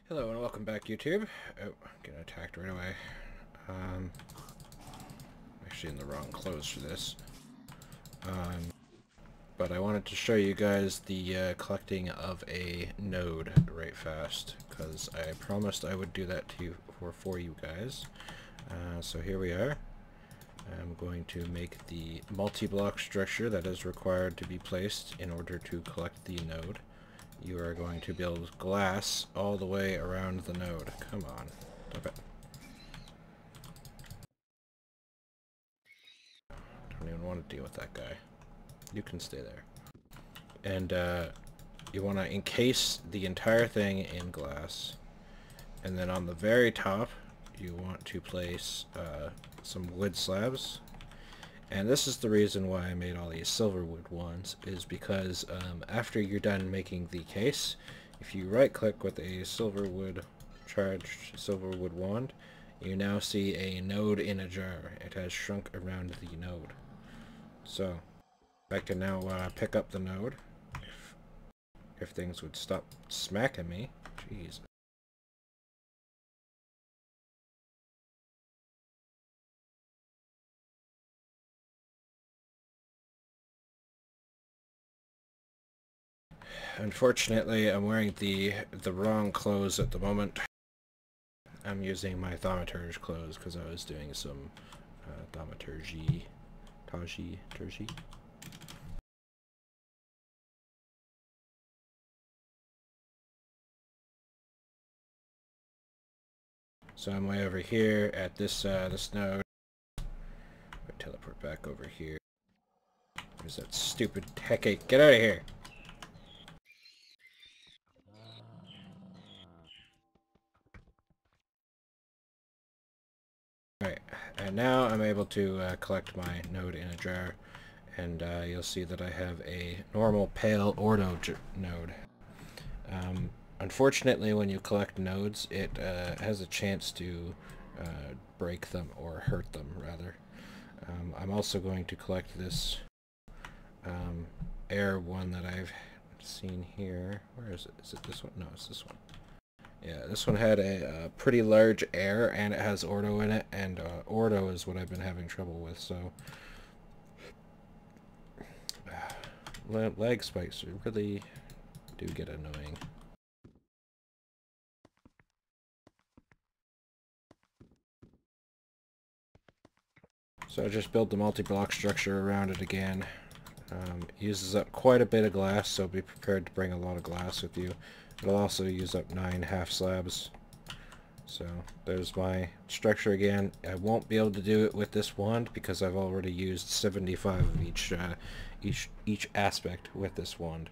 Hello and welcome back, YouTube. Oh, getting attacked right away. Actually in the wrong clothes for this. But I wanted to show you guys the collecting of a node right fast, because I promised I would do that for you guys. So here we are. I'm going to make the multi-block structure that is required to be placed in order to collect the node. You are going to build glass all the way around the node. Come on. Stop it. Don't even want to deal with that guy. You can stay there. And you want to encase the entire thing in glass. And then on the very top, you want to place some wood slabs. And this is the reason why I made all these silverwood ones, is because after you're done making the case, if you right click with a charged silverwood wand, you now see a node in a jar. It has shrunk around the node. So I can now pick up the node if things would stop smacking me. Jeez. Unfortunately, I'm wearing the wrong clothes at the moment. I'm using my thaumaturge clothes because I was doing some thaumaturgy. Turgy. So I'm way over here at this this node. I teleport back over here. Where's that stupid headache? Get out of here! Alright, and now I'm able to collect my node in a jar, and you'll see that I have a normal pale ordo node. Unfortunately, when you collect nodes, it has a chance to break them, or hurt them, rather. I'm also going to collect this air one that I've seen here. Where is it? Is it this one? No, it's this one. Yeah, this one had a pretty large air, and it has ordo in it, and ordo is what I've been having trouble with, so lag spikes really do get annoying. So I just built the multi-block structure around it again. It uses up quite a bit of glass, so be prepared to bring a lot of glass with you. It'll also use up 9 half slabs. So there's my structure again. I won't be able to do it with this wand because I've already used 75 of each aspect with this wand.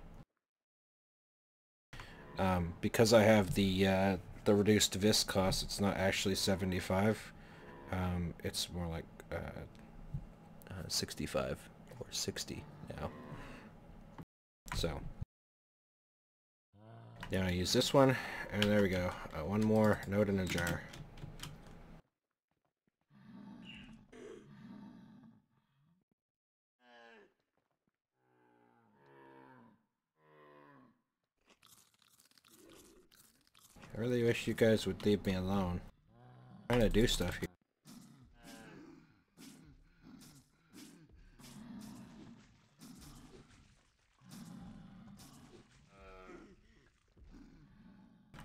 Because I have the reduced vis cost, it's not actually 75. It's more like 65 or 60 now. So now I use this one, and there we go. One more node in a jar. I really wish you guys would leave me alone. I'm trying to do stuff here.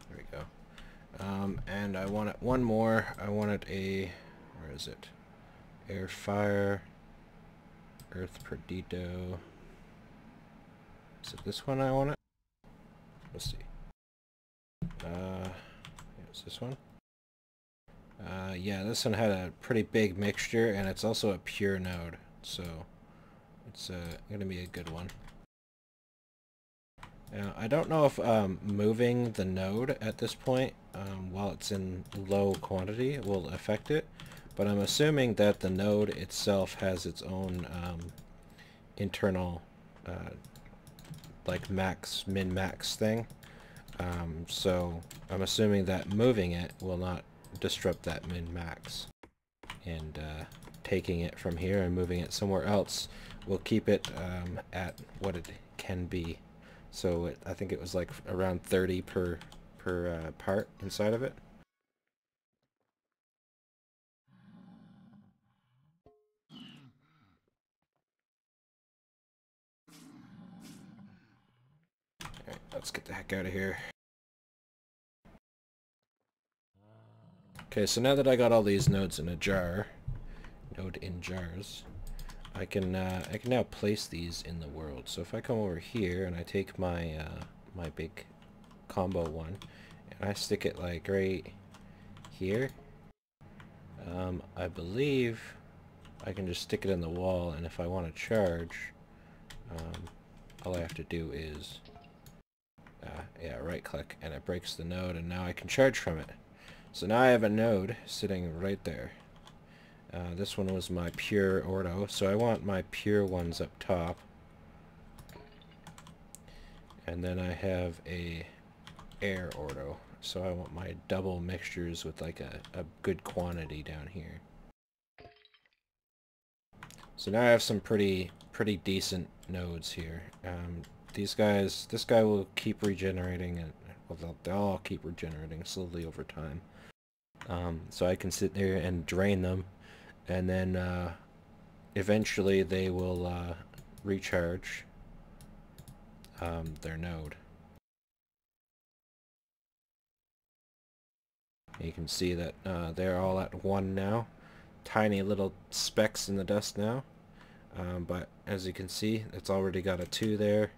There we go. And I wanted one more. I wanted a... where is it? Air, fire, earth, perdido. Is it this one I want it? Let's see. Is this one? Yeah, this one had a pretty big mixture, and it's also a pure node, so it's gonna be a good one. Now, I don't know if moving the node at this point, while it's in low quantity, will affect it, but I'm assuming that the node itself has its own internal like min-max thing. So I'm assuming that moving it will not disrupt that min-max, and taking it from here and moving it somewhere else will keep it at what it can be. So I think it was like around 30 per per part inside of it. Alright, let's get the heck out of here. Okay, so now that I got all these nodes in a jar, node in jars, I can now place these in the world. So if I come over here and I take my my big combo one and I stick it like right here, I believe I can just stick it in the wall, and if I want to charge, all I have to do is yeah, right click and it breaks the node, and now I can charge from it. So now I have a node sitting right there. This one was my pure ordo, so I want my pure ones up top. And then I have a air ordo, so I want my double mixtures with like a good quantity down here. So now I have some pretty decent nodes here. These guys, this guy will keep regenerating, and well, they'll all keep regenerating slowly over time. So I can sit there and drain them, and then eventually they will recharge their node. You can see that they're all at 1 now. Tiny little specks in the dust now, but as you can see, it's already got a 2 there,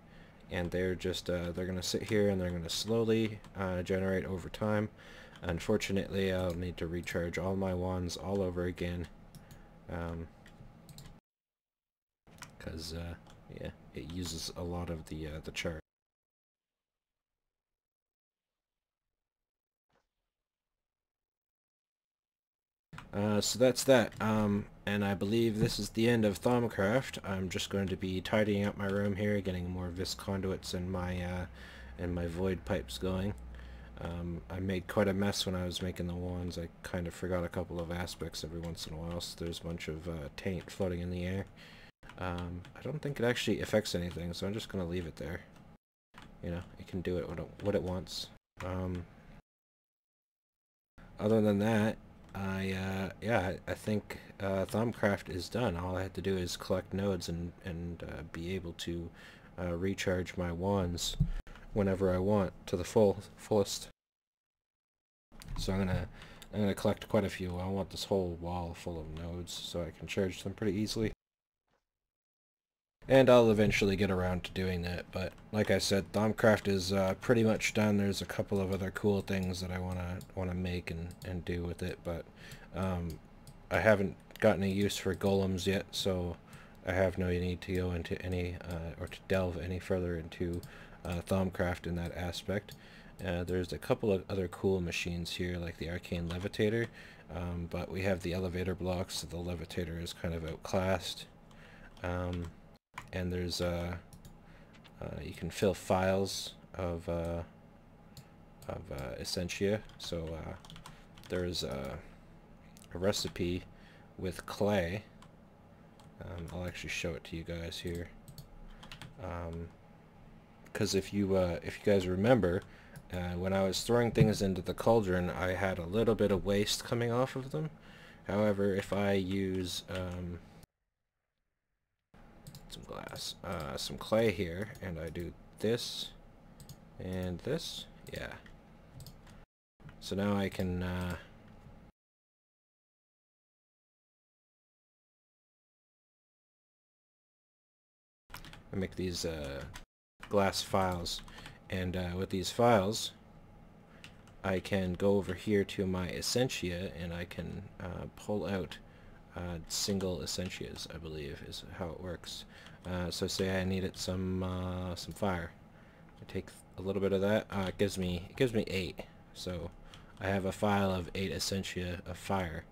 and they're just they're gonna sit here and they're gonna slowly generate over time. Unfortunately, I'll need to recharge all my wands all over again, because yeah, it uses a lot of the charge. So that's that, and I believe this is the end of Thaumcraft. I'm just going to be tidying up my room here, getting more vis conduits and my void pipes going. I made quite a mess when I was making the wands. I kind of forgot a couple of aspects every once in a while, so there's a bunch of taint floating in the air. I don't think it actually affects anything, so I'm just going to leave it there. You know, it can do it what it wants. Other than that, yeah, I think Thaumcraft is done. All I have to do is collect nodes and be able to recharge my wands whenever I want to the fullest. So I'm gonna collect quite a few. I want this whole wall full of nodes so I can charge them pretty easily. And I'll eventually get around to doing that, but like I said, Thaumcraft is pretty much done. There's a couple of other cool things that I wanna make and do with it, but I haven't gotten a use for golems yet, so I have no need to go into any or to delve any further into Thaumcraft in that aspect. There's a couple of other cool machines here, like the arcane levitator, but we have the elevator blocks, so the levitator is kind of outclassed. And there's you can fill files of essentia. So there's a recipe with clay. I'll actually show it to you guys here. Because if you guys remember, when I was throwing things into the cauldron, I had a little bit of waste coming off of them. However, if I use some glass, some clay here, and I do this and this, yeah. So now I can make these glass files, and with these files I can go over here to my essentia and I can pull out single essentias, I believe is how it works. So say I needed some fire. I take a little bit of that. It gives me 8. So I have a file of 8 essentia of fire.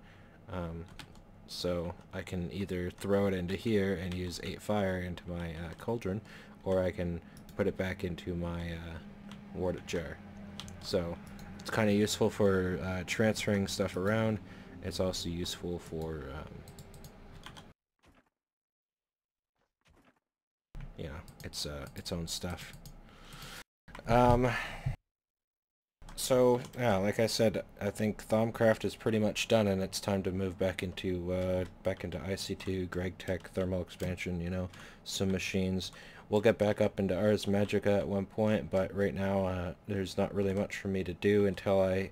So I can either throw it into here and use 8 fire into my cauldron, or I can put it back into my warded jar. So it's kind of useful for transferring stuff around. It's also useful for you know, its own stuff. So yeah, like I said, I think Thaumcraft is pretty much done, and it's time to move back into IC2, Gregtech, thermal expansion. You know, some machines. We'll get back up into Ars Magica at one point, but right now there's not really much for me to do until I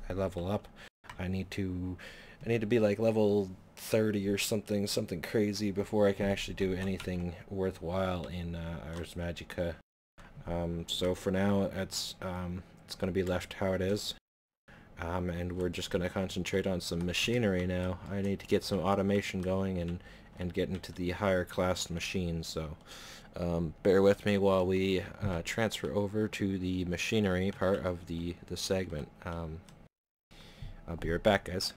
level up. I need to be like level 30 or something crazy before I can actually do anything worthwhile in Ars Magica. So for now, it's going to be left how it is. And we're just going to concentrate on some machinery now. I need to get some automation going and get into the higher class machines, so bear with me while we transfer over to the machinery part of the segment. I'll be right back, guys.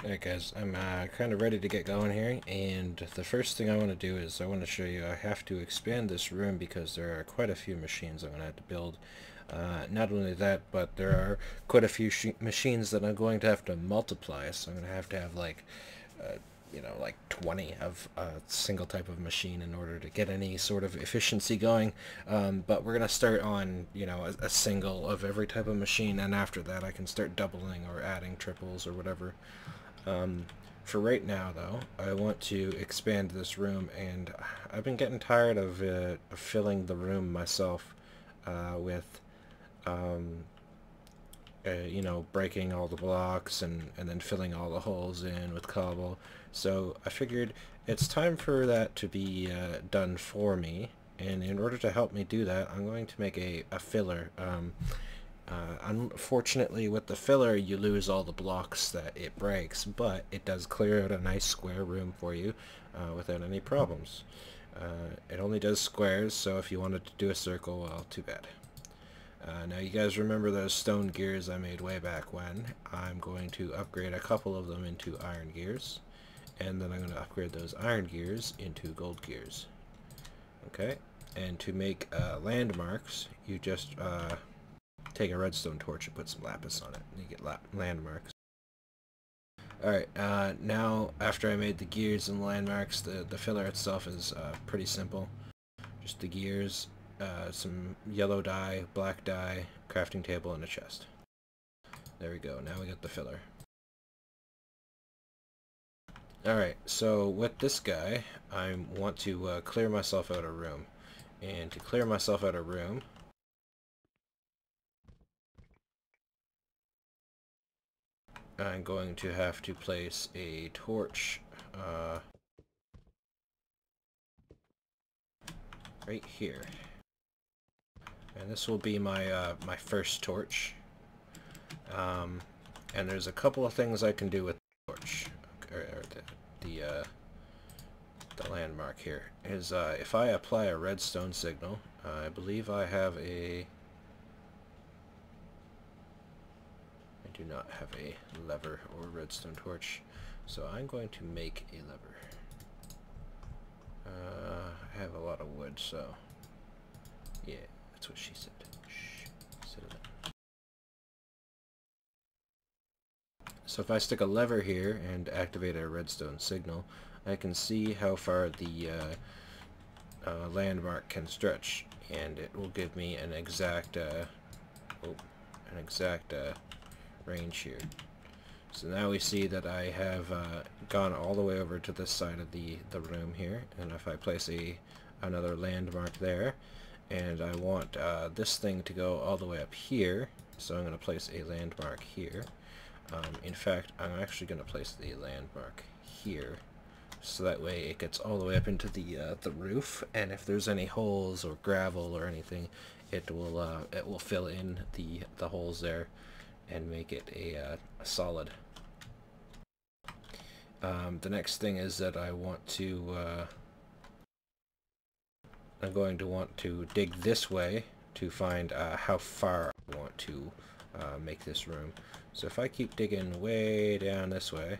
Alright guys, I'm kind of ready to get going here, and the first thing I want to do is I want to show you I have to expand this room because there are quite a few machines I'm going to have to build. Not only that, but there are quite a few machines that I'm going to have to multiply, so I'm going to have like, you know, like 20 of a single type of machine in order to get any sort of efficiency going. But we're going to start on, you know, a single of every type of machine, and after that I can start doubling or adding triples or whatever. For right now, though, I want to expand this room, and I've been getting tired of filling the room myself with, you know, breaking all the blocks and then filling all the holes in with cobble. So I figured it's time for that to be done for me, and in order to help me do that, I'm going to make a filler. Unfortunately, with the filler, you lose all the blocks that it breaks, but it does clear out a nice square room for you without any problems. It only does squares, so if you wanted to do a circle, well, too bad. Now you guys remember those stone gears I made way back when. I'm going to upgrade a couple of them into iron gears, and then I'm going to upgrade those iron gears into gold gears. Okay, and to make landmarks, you just take a redstone torch and put some lapis on it, and you get landmarks. Alright, now after I made the gears and landmarks, the filler itself is pretty simple. Just the gears, some yellow dye, black dye, crafting table, and a chest. There we go, now we got the filler. Alright, so with this guy, I want to clear myself out a room. And to clear myself out a room, I'm going to have to place a torch right here, and this will be my my first torch. And there's a couple of things I can do with the torch, or the landmark here. Is if I apply a redstone signal, I believe I have a. I do not have a lever or redstone torch, so I'm going to make a lever. I have a lot of wood, so yeah, that's what she said. Shh, sit down. So if I stick a lever here and activate a redstone signal, I can see how far the landmark can stretch, and it will give me an exact range here. So now we see that I have gone all the way over to this side of the room here, and if I place another landmark there, and I want this thing to go all the way up here, so I'm going to place a landmark here. In fact, I'm actually going to place the landmark here, so that way it gets all the way up into the roof, and if there's any holes or gravel or anything, it will fill in the holes there and make it a solid. The next thing is that I want to I'm going to want to dig this way to find how far I want to make this room. So if I keep digging way down this way,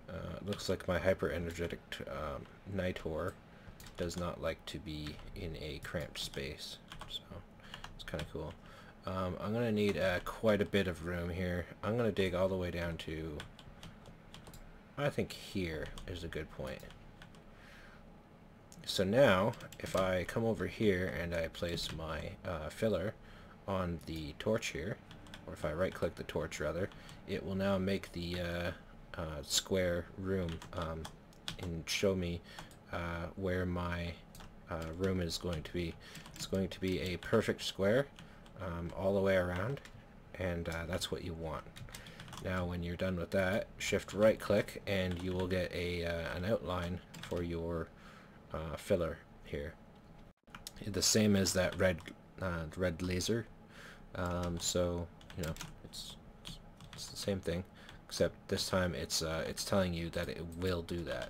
it looks like my hyper energetic Nitor does not like to be in a cramped space, so it's kind of cool. I'm going to need quite a bit of room here. I'm going to dig all the way down to, I think here is a good point. So now, if I come over here and I place my filler, on the torch here, or if I right click the torch rather, it will now make the square room and show me where my room is going to be. It's going to be a perfect square all the way around, and that's what you want. Now when you're done with that, shift right click and you will get an outline for your filler here. The same as that red laser. So you know it's the same thing, except this time it's telling you that it will do that.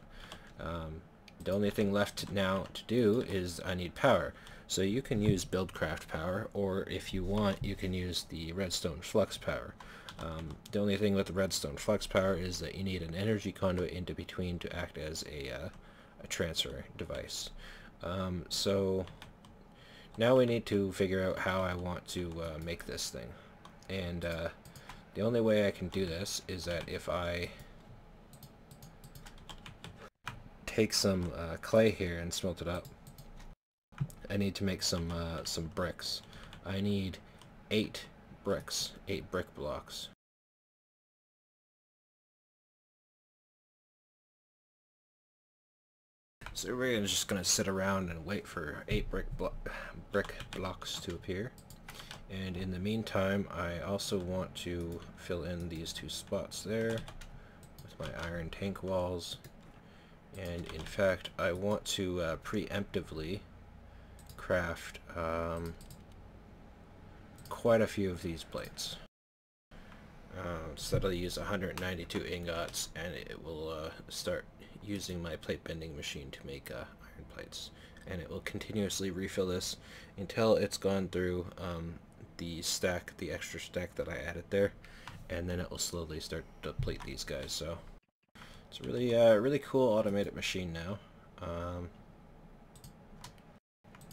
The only thing left now to do is I need power. So you can use BuildCraft power, or if you want, you can use the redstone flux power. The only thing with the redstone flux power is that you need an energy conduit into between to act as a transfer device. So now we need to figure out how I want to make this thing. And the only way I can do this is that if I take some clay here and smelt it up, I need to make some bricks. I need 8 bricks, 8 brick blocks. So we're just going to sit around and wait for 8 brick blocks to appear. And in the meantime, I also want to fill in these 2 spots there with my iron tank walls. And in fact, I want to preemptively craft quite a few of these plates. So that'll use 192 ingots, and it will start using my plate bending machine to make iron plates. And it will continuously refill this until it's gone through the extra stack that I added there, and then it will slowly start to plate these guys. So it's a really cool automated machine now.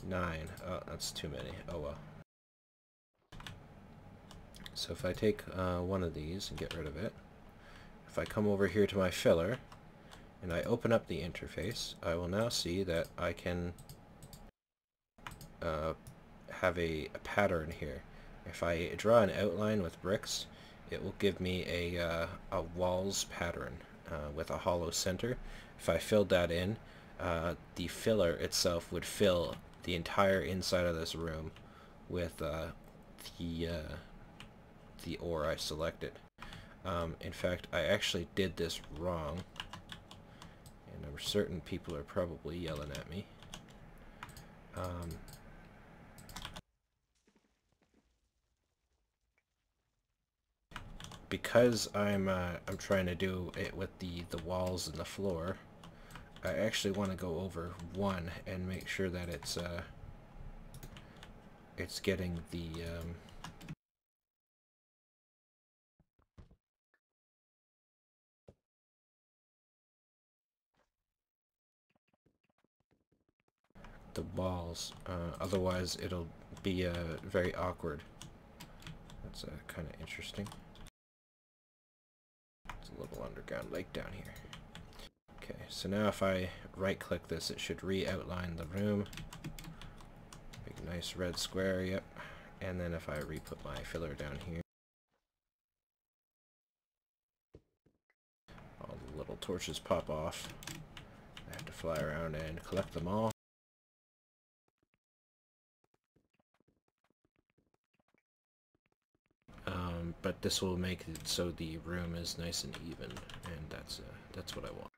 9. Oh, that's too many. Oh well. So if I take one of these and get rid of it, if I come over here to my filler and I open up the interface, I will now see that I can have a pattern here. If I draw an outline with bricks, it will give me a walls pattern with a hollow center. If I filled that in, the filler itself would fill the entire inside of this room with the ore I selected. In fact, I actually did this wrong, and I'm certain people are probably yelling at me. Because I'm trying to do it with the walls and the floor, I actually want to go over 1 and make sure that it's getting the walls. Otherwise, it'll be very awkward. That's kind of interesting. It's a little underground lake down here. Okay, so now if I right-click this, it should re-outline the room. Make a nice red square, yep. And then if I re-put my filler down here, all the little torches pop off. I have to fly around and collect them all. But this will make it so the room is nice and even, and that's what I want.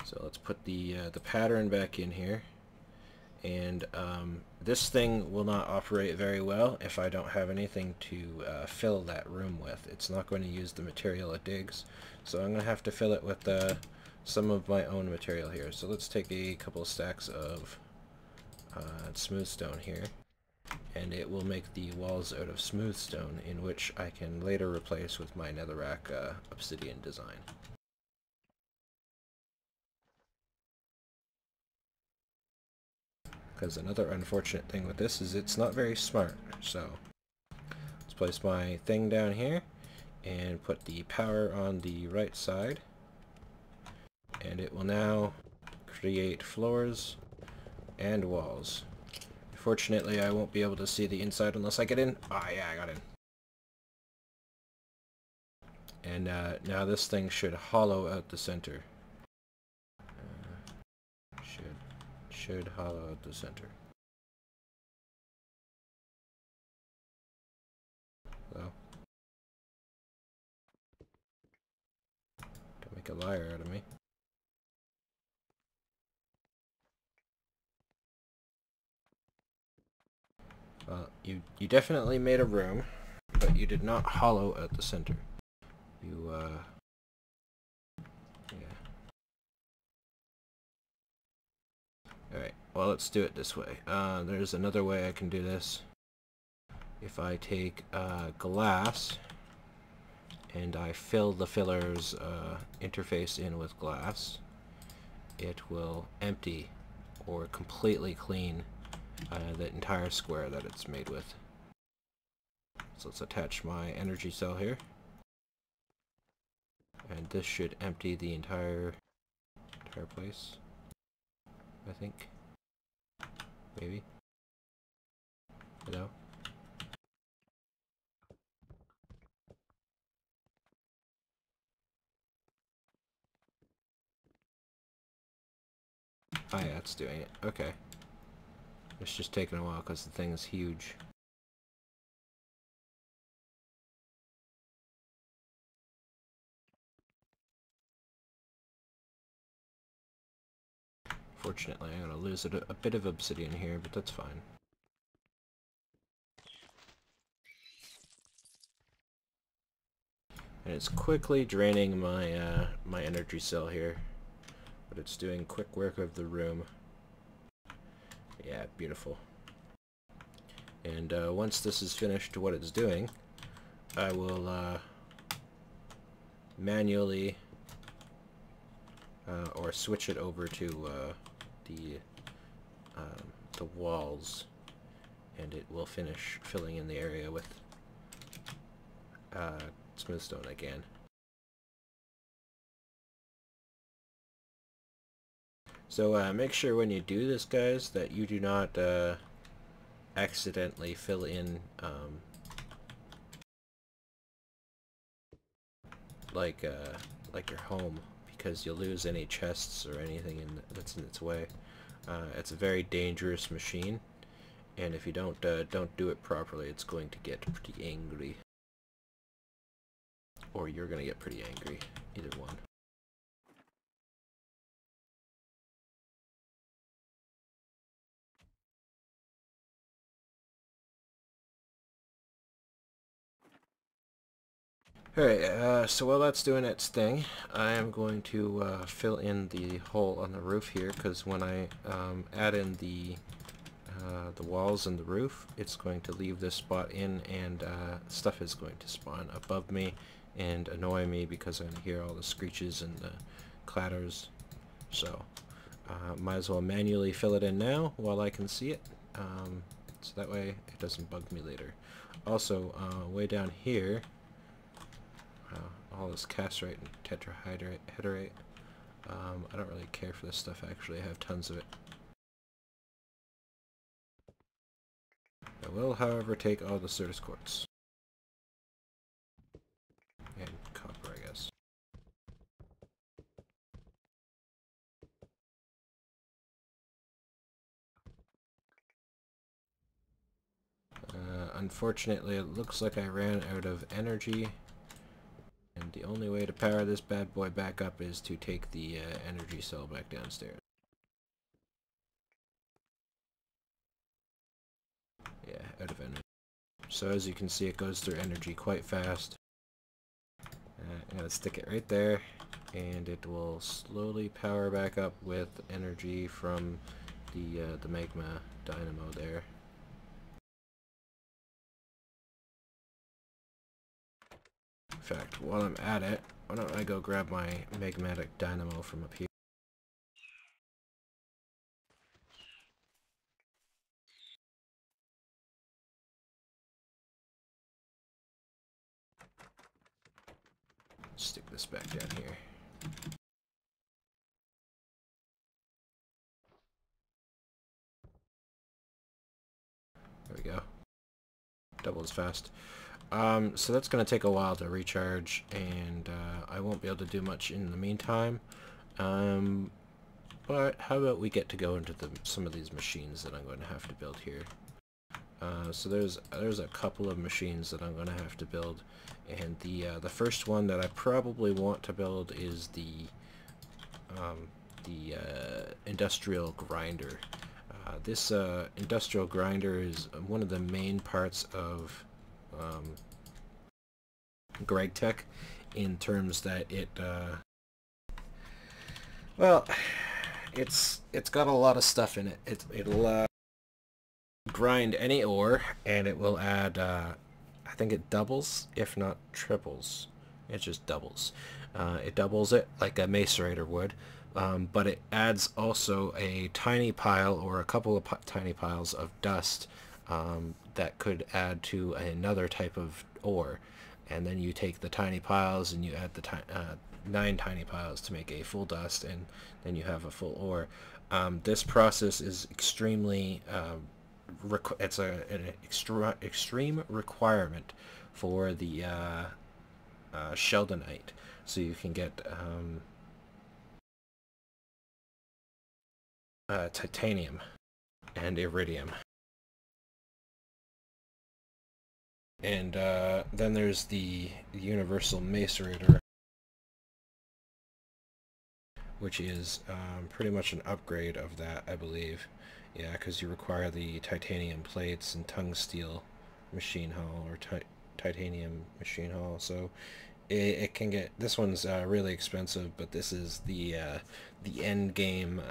So let's put the pattern back in here, and this thing will not operate very well if I don't have anything to fill that room with. It's not going to use the material it digs, so I'm going to have to fill it with some of my own material here. So let's take a couple of stacks of smooth stone here, and it will make the walls out of smooth stone, in which I can later replace with my netherrack obsidian design. Because another unfortunate thing with this is it's not very smart. So let's place my thing down here and put the power on the right side, and it will now create floors and walls. unfortunately I won't be able to see the inside unless I get in. Ah, yeah, I got in. And now this thing should hollow out the center. Should hollow out the center. Well, don't make a liar out of me. Well, you definitely made a room, but you did not hollow out the center. You yeah. Alright, well, let's do it this way. There's another way I can do this. If I take glass and I fill the filler's interface in with glass, it will empty or completely clean the entire square that it's made with. So let's attach my energy cell here. And this should empty the entire place, I think. Maybe. Hello? Oh yeah, it's doing it. Okay. It's just taking a while because the thing is huge. Fortunately, I'm going to lose a bit of obsidian here, but that's fine. And it's quickly draining my my energy cell here, but it's doing quick work of the room. Yeah, beautiful. And once this is finished what it's doing, I will manually or switch it over to the walls, and it will finish filling in the area with smooth stone again. So make sure when you do this, guys, that you do not accidentally fill in like your home, because you'll lose any chests or anything that's in its way. It's a very dangerous machine, and if you don't do it properly, it's going to get pretty angry. Or you're going to get pretty angry. Either one. Alright, so while that's doing its thing, I am going to fill in the hole on the roof here, because when I add in the walls and the roof, it's going to leave this spot in, and stuff is going to spawn above me and annoy me because I'm going to hear all the screeches and the clatters. So might as well manually fill it in now while I can see it, so that way it doesn't bug me later. Also, way down here, all this castrite and tetrahedrite, I don't really care for this stuff actually, I have tons of it. I will, however, take all the Certus quartz. And copper, I guess. Unfortunately, it looks like I ran out of energy, and the only way to power this bad boy back up is to take the energy cell back downstairs. Yeah, out of energy. So as you can see, it goes through energy quite fast. I'm going to stick it right there, and it will slowly power back up with energy from the magma dynamo there. In fact, while I'm at it, why don't I go grab my magmatic dynamo from up here. Stick this back down here. we go. Double as fast. So that's going to take a while to recharge, and I won't be able to do much in the meantime. But how about we get to go into some of these machines that I'm going to have to build here. So there's a couple of machines that I'm going to have to build, and the first one that I probably want to build is the industrial grinder. This industrial grinder is one of the main parts of Gregtech, in terms that it well, it's got a lot of stuff in it. It'll grind any ore, and it will add I think it doubles, if not triples. It just doubles. It doubles it like a macerator would, but it adds also a tiny pile or a couple of tiny piles of dust that could add to another type of ore, and then you take the tiny piles and you add the 9 tiny piles to make a full dust, and then you have a full ore. This process is extremely it's an extreme requirement for the sheldonite, so you can get titanium and iridium. And then there's the universal macerator, which is pretty much an upgrade of that, I believe. Yeah, because you require the titanium plates and tungsteel machine hull, or titanium machine hull. So it can get, this one's really expensive, but this is the end game,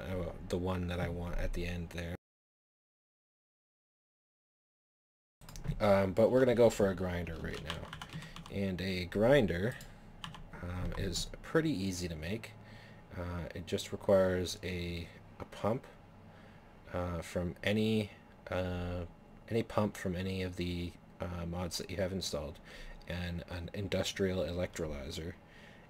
the one that I want at the end there. But we're gonna go for a grinder right now, and a grinder is pretty easy to make. It just requires a pump from any pump from any of the mods that you have installed, and an industrial electrolyzer,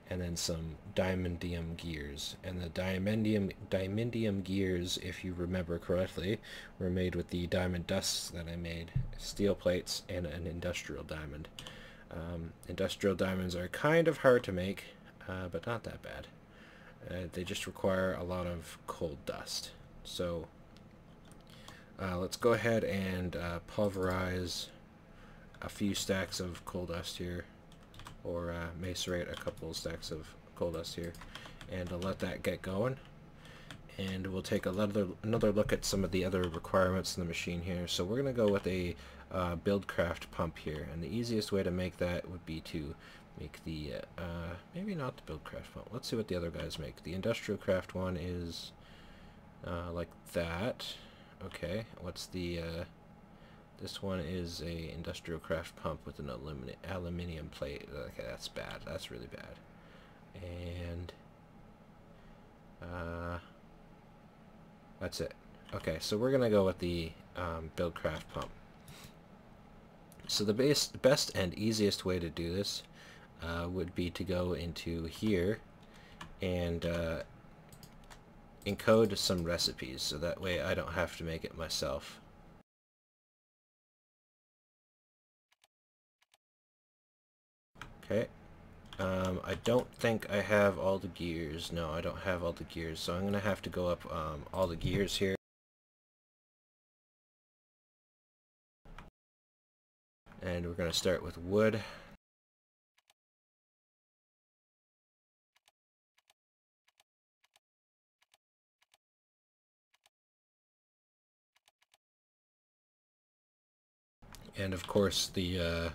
and then some diamondium gears. And the diamondium gears, if you remember correctly, were made with the diamond dusts that I made, steel plates, and an industrial diamond. Industrial diamonds are kind of hard to make, but not that bad. They just require a lot of coal dust. So let's go ahead and pulverize a few stacks of coal dust here, or macerate a couple of stacks of coal dust here, and let that get going. And we'll take another look at some of the other requirements in the machine here. So we're going to go with a BuildCraft pump here, and the easiest way to make that would be to make the maybe not the BuildCraft pump. Let's see what the other guys make. The Industrial Craft one is like that. Okay, what's the this one is a Industrial Craft pump with an aluminium plate. Okay, that's bad. That's really bad. And that's it. Okay, so we're gonna go with the BuildCraft pump. So the best and easiest way to do this would be to go into here and encode some recipes, so that way I don't have to make it myself. Okay, I don't think I have all the gears. No, I don't have all the gears, so I'm gonna have to go up all the gears here. And we're gonna start with wood. And of course the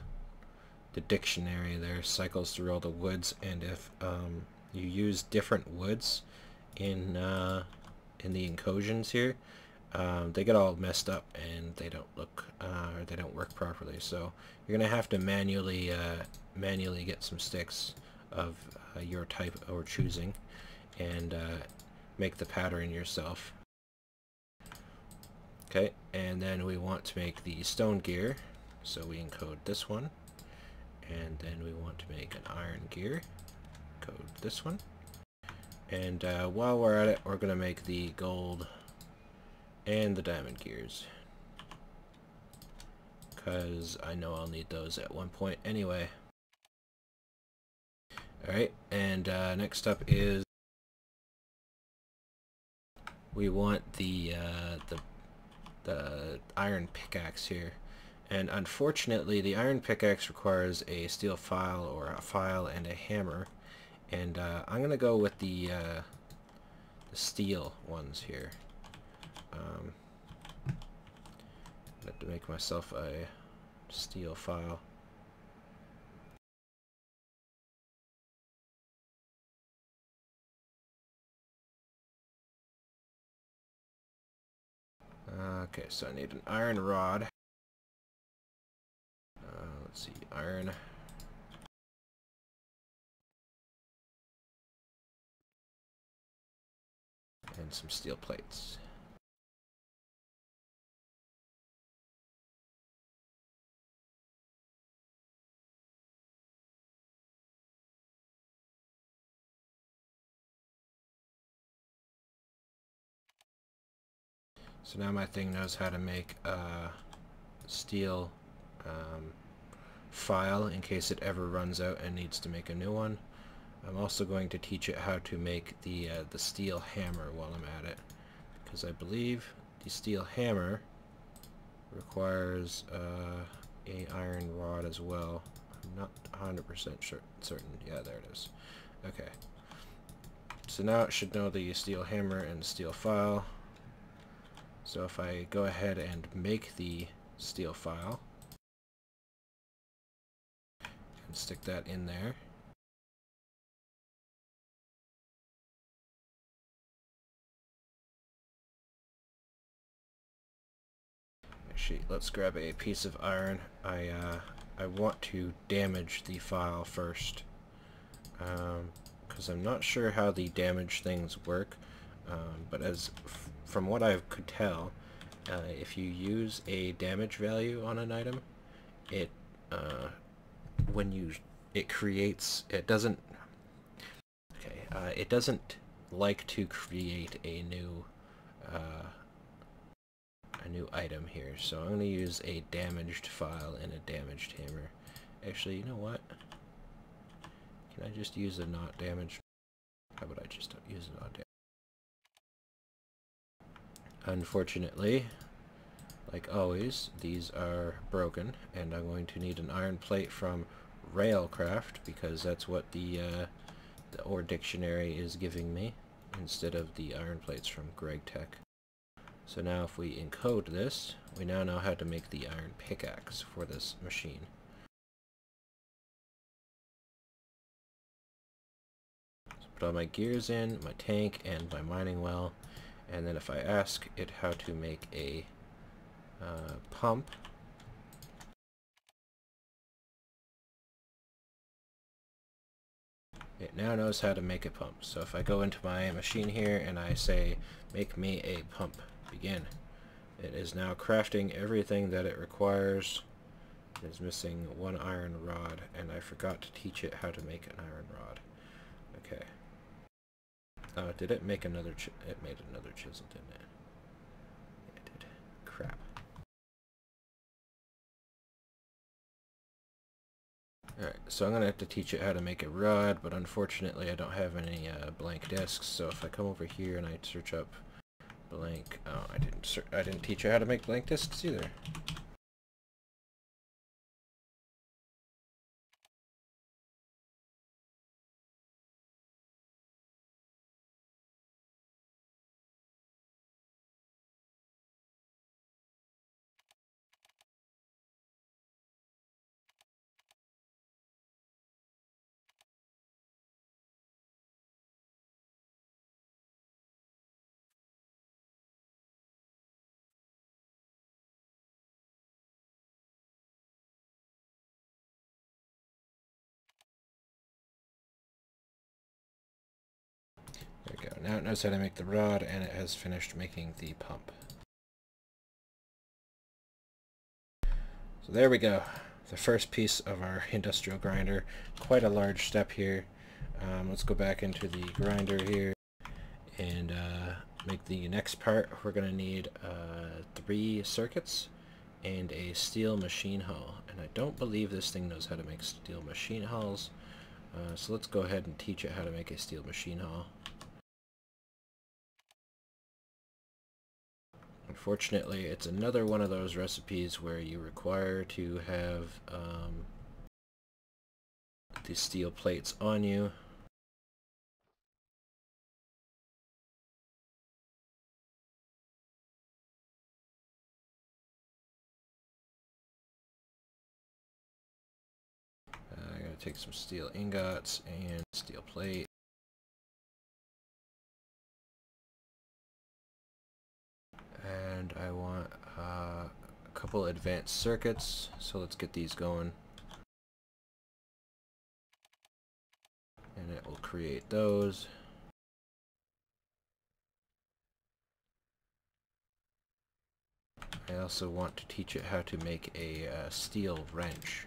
dictionary there cycles through all the woods, and if you use different woods in the encodings here, they get all messed up and they don't look or they don't work properly. So you're gonna have to manually get some sticks of your type or choosing, and make the pattern yourself. Okay, and then we want to make the stone gear, so we encode this one, and then we want to make an iron gear, code this one, and while we're at it, we're going to make the gold and the diamond gears. because I know I'll need those at one point anyway. Alright, and next up is we want the iron pickaxe here. And unfortunately, the iron pickaxe requires a steel file or a file and a hammer. And I'm going to go with the steel ones here. I have to make myself a steel file. Okay, so I need an iron rod. Let's see, iron. And some steel plates. So now my thing knows how to make a steel file in case it ever runs out and needs to make a new one. I'm also going to teach it how to make the steel hammer while I'm at it, because I believe the steel hammer requires a iron rod as well. I'm not 100% certain. Yeah, there it is. Okay. So now it should know the steel hammer and steel file. So if I go ahead and make the steel file and stick that in there, actually let's grab a piece of iron. I want to damage the file first, because I'm not sure how the damage things work, but from what I could tell, if you use a damage value on an item, it doesn't like to create a new item here. So I'm going to use a damaged file and a damaged hammer. Actually, you know what? Can I just use a not damaged? How about I just use a not damaged? Unfortunately, like always, these are broken, and I'm going to need an iron plate from Railcraft, because that's what the Ore Dictionary is giving me, instead of the iron plates from Gregtech. So now if we encode this, we now know how to make the iron pickaxe for this machine. So put all my gears in, my tank, and my mining well, and then if I ask it how to make a pump, it now knows how to make a pump. So if I go into my machine here and I say, make me a pump, begin, it is now crafting everything that it requires. It is missing one iron rod, and I forgot to teach it how to make an iron rod. Okay. Did it make another it made another chisel, didn't it? Yeah, it did. Crap. Alright, so I'm going to have to teach it how to make a rod, but unfortunately I don't have any blank discs, so if I come over here and I search up blank... Oh, I didn't teach it how to make blank discs either. There we go. Now it knows how to make the rod, and it has finished making the pump. So there we go. The first piece of our industrial grinder. Quite a large step here. Let's go back into the grinder here and make the next part. We're going to need 3 circuits, and a steel machine hull. And I don't believe this thing knows how to make steel machine hulls. So let's go ahead and teach it how to make a steel machine hull. Unfortunately, it's another one of those recipes where you require to have the steel plates on you. I gotta take some steel ingots and steel plate. And I want a couple advanced circuits, so let's get these going. And it will create those. I also want to teach it how to make a steel wrench.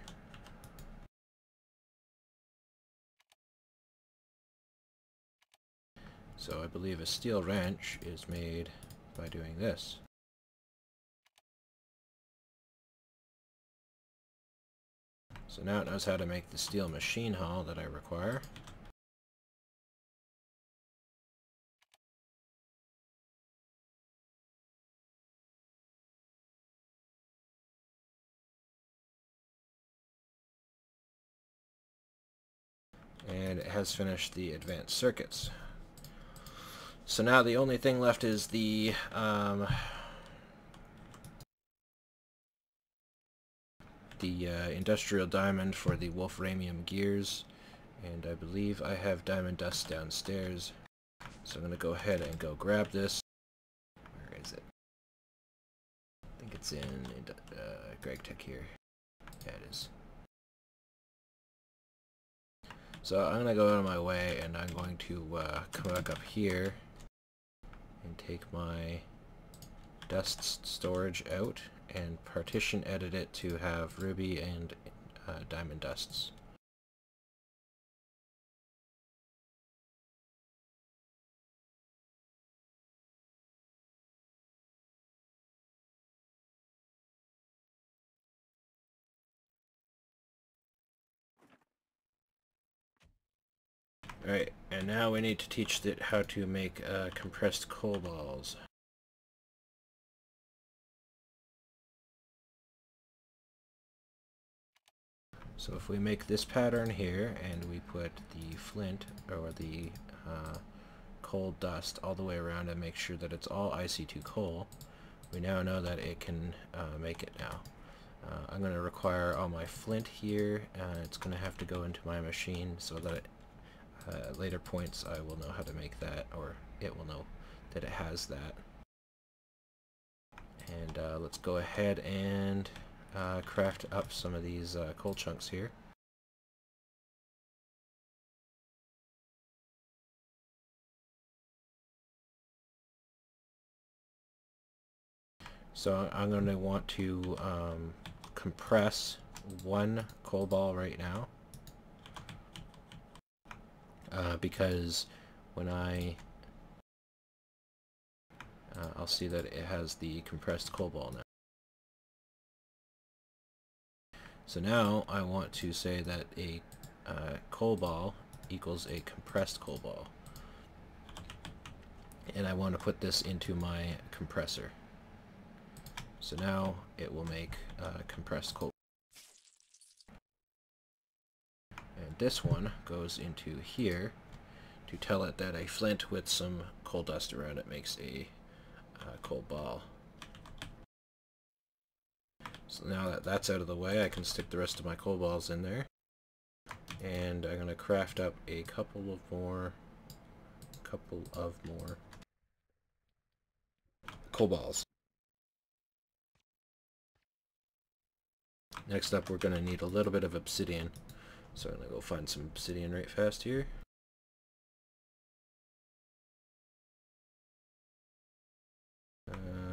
So I believe a steel wrench is made by doing this. So now it knows how to make the steel machine hull that I require. And it has finished the advanced circuits. So now the only thing left is the industrial diamond for the wolframium gears, and I believe I have diamond dust downstairs, so I'm going to go ahead and go grab this. Where is it? I think it's in Gregtech here. Yeah, it is. So I'm going to go out of my way, and I'm going to come back up here and take my dust storage out and partition edit it to have ruby and diamond dusts. Alright, and now we need to teach it how to make compressed coal balls. So if we make this pattern here and we put the flint or the coal dust all the way around and make sure that it's all IC2 coal, we now know that it can make it now. I'm going to require all my flint here, and it's going to have to go into my machine so that at later points I will know how to make that, or it will know that it has that. And let's go ahead and craft up some of these coal chunks here. So I'm going to want to compress one coal ball right now, because when I'll see that it has the compressed coal ball now. So now I want to say that a coal ball equals a compressed coal ball, and I want to put this into my compressor. So now it will make compressed coal. And this one goes into here to tell it that a flint with some coal dust around it makes a coal ball. So now that that's out of the way, I can stick the rest of my coal balls in there. And I'm going to craft up a couple of more coal balls. Next up, we're going to need a little bit of obsidian. So I'm going to go find some obsidian right fast here.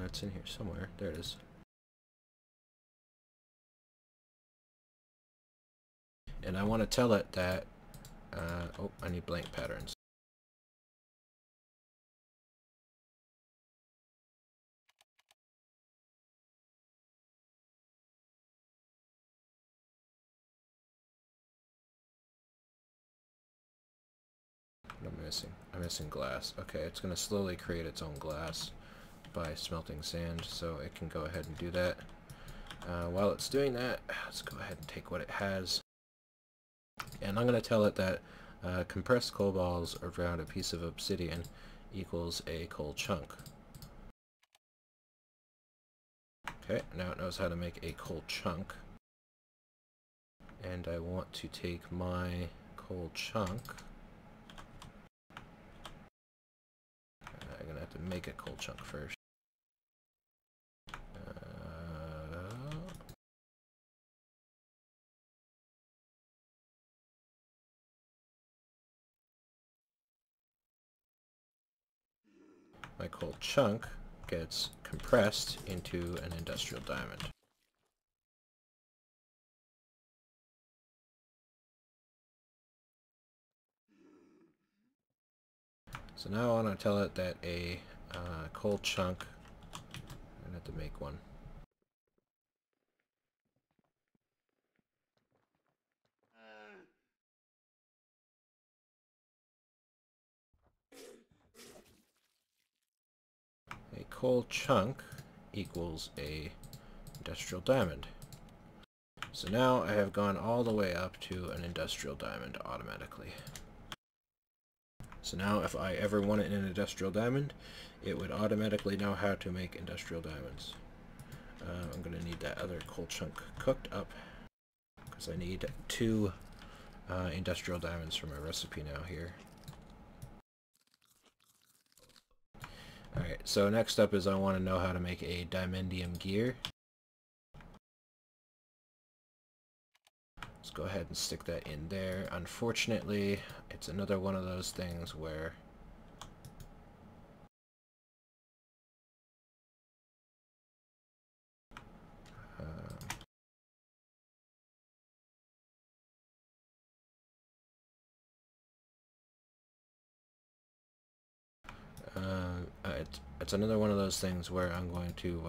It's in here somewhere. There it is. And I want to tell it that, oh, I need blank patterns. missing? I'm missing glass. Okay, it's going to slowly create its own glass by smelting sand, so it can go ahead and do that. While it's doing that, let's go ahead and take what it has. And I'm going to tell it that compressed coal balls around a piece of obsidian equals a coal chunk. Okay, now it knows how to make a coal chunk. And I want to take my coal chunk. I'm going to have to make a coal chunk first. My coal chunk gets compressed into an industrial diamond. So now I want to tell it that a coal chunk, I'm going to have to make one. A coal chunk equals a industrial diamond. So now I have gone all the way up to an industrial diamond automatically. So now if I ever wanted an industrial diamond, it would automatically know how to make industrial diamonds. I'm going to need that other coal chunk cooked up because I need 2 industrial diamonds for my recipe now here. Alright, so next up is I want to know how to make a diamondium gear. Let's go ahead and stick that in there. Unfortunately, it's another one of those things where it's another one of those things where I'm going to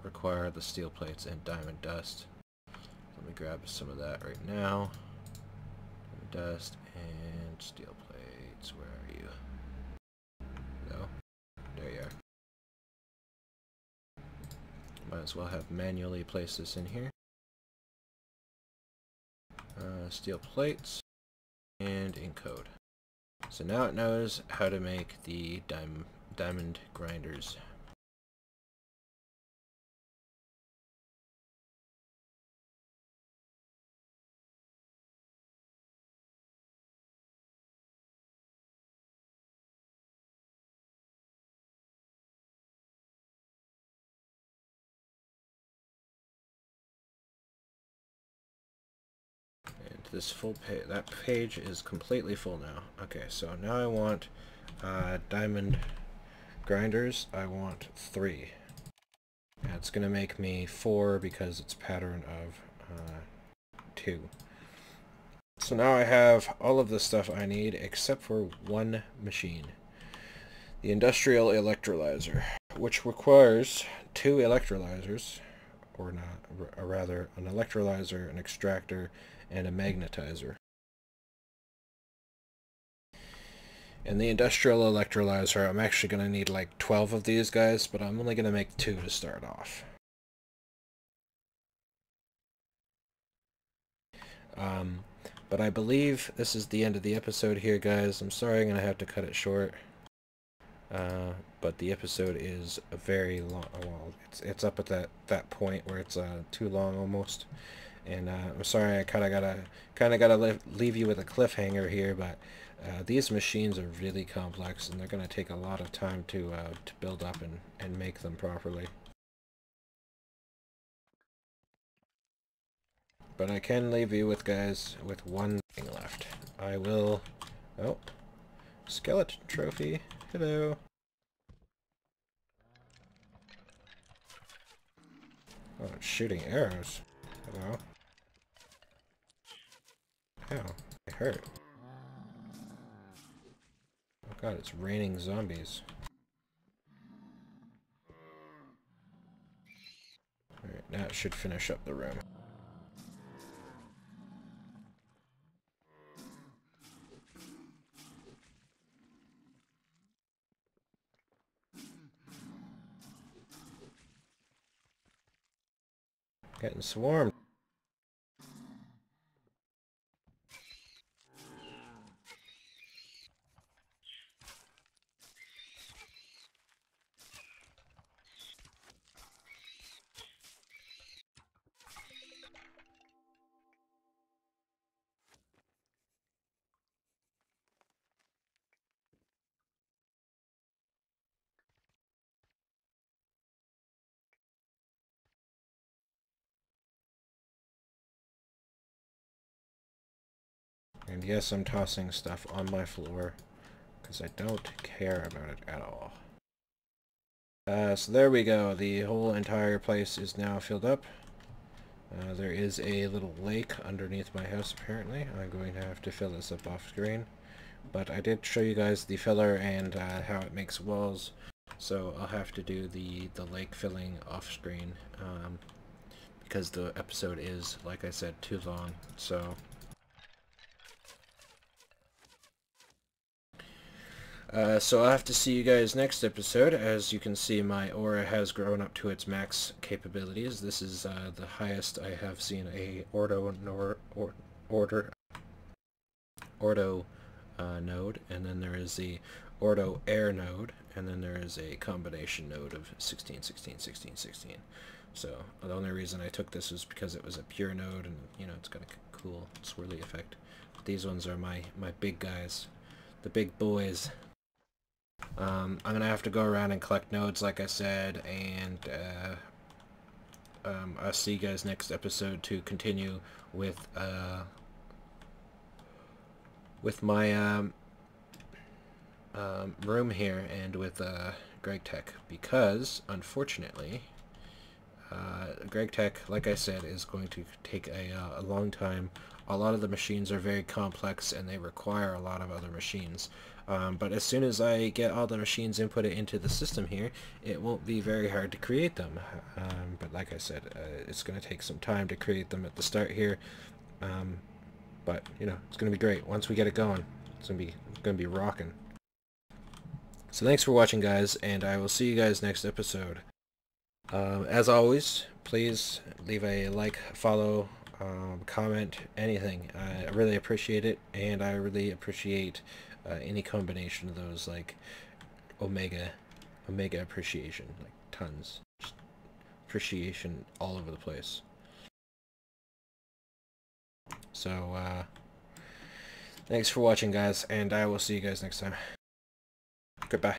require the steel plates and diamond dust. Let me grab some of that right now. Diamond dust and steel plates. Where are you? No? There you are. Might as well have manually placed this in here. Steel plates and encode. So now it knows how to make the diamond grinders. And this full page, that page is completely full now. Okay, so now I want diamond grinders. I want 3. That's going to make me 4 because it's pattern of 2. So now I have all of the stuff I need except for one machine. The industrial electrolyzer, which requires 2 electrolyzers, or not, or rather an electrolyzer, an extractor, and a magnetizer. And the industrial electrolyzer, I'm actually going to need like 12 of these guys, but I'm only going to make 2 to start off. But I believe this is the end of the episode here, guys. I'm sorry I'm going to have to cut it short. But the episode is very long. Well, it's up at that point where it's too long almost. And I'm sorry I kind of gotta leave you with a cliffhanger here, but these machines are really complex, and they're gonna take a lot of time to build up and make them properly. But I can leave you with one thing left. I will. Oh, skeleton trophy. Hello. Oh, it's shooting arrows. Hello. Ow, it hurt. Oh god, it's raining zombies. Alright, now it should finish up the room. Getting swarmed. And yes, I'm tossing stuff on my floor because I don't care about it at all. So there we go. The whole entire place is now filled up. There is a little lake underneath my house apparently. I'm going to have to fill this up off screen. But I did show you guys the filler and how it makes walls. So I'll have to do the lake filling off screen because the episode is, like I said, too long. So I'll have to see you guys next episode. As you can see, my aura has grown up to its max capabilities. This is the highest I have seen a ordo node, and then there is the ordo air node, and then there is a combination node of 16, 16, 16, 16. So the only reason I took this was because it was a pure node, and you know it's got a cool swirly effect. But these ones are my big guys, the big boys. I'm gonna have to go around and collect nodes, like I said, and I'll see you guys next episode to continue with my room here and with Gregtech, because unfortunately Gregtech, like I said, is going to take a long time. A lot of the machines are very complex and they require a lot of other machines. But as soon as I get all the machines inputted into the system here, it won't be very hard to create them. But like I said, it's going to take some time to create them at the start here. But you know, it's going to be great once we get it going. It's going to be rocking. So thanks for watching, guys, and I will see you guys next episode. As always, please leave a like, follow, comment, anything. I really appreciate it, and I really appreciate any combination of those, like omega appreciation, like tons. Just appreciation all over the place. So, thanks for watching, guys, and I will see you guys next time. Goodbye.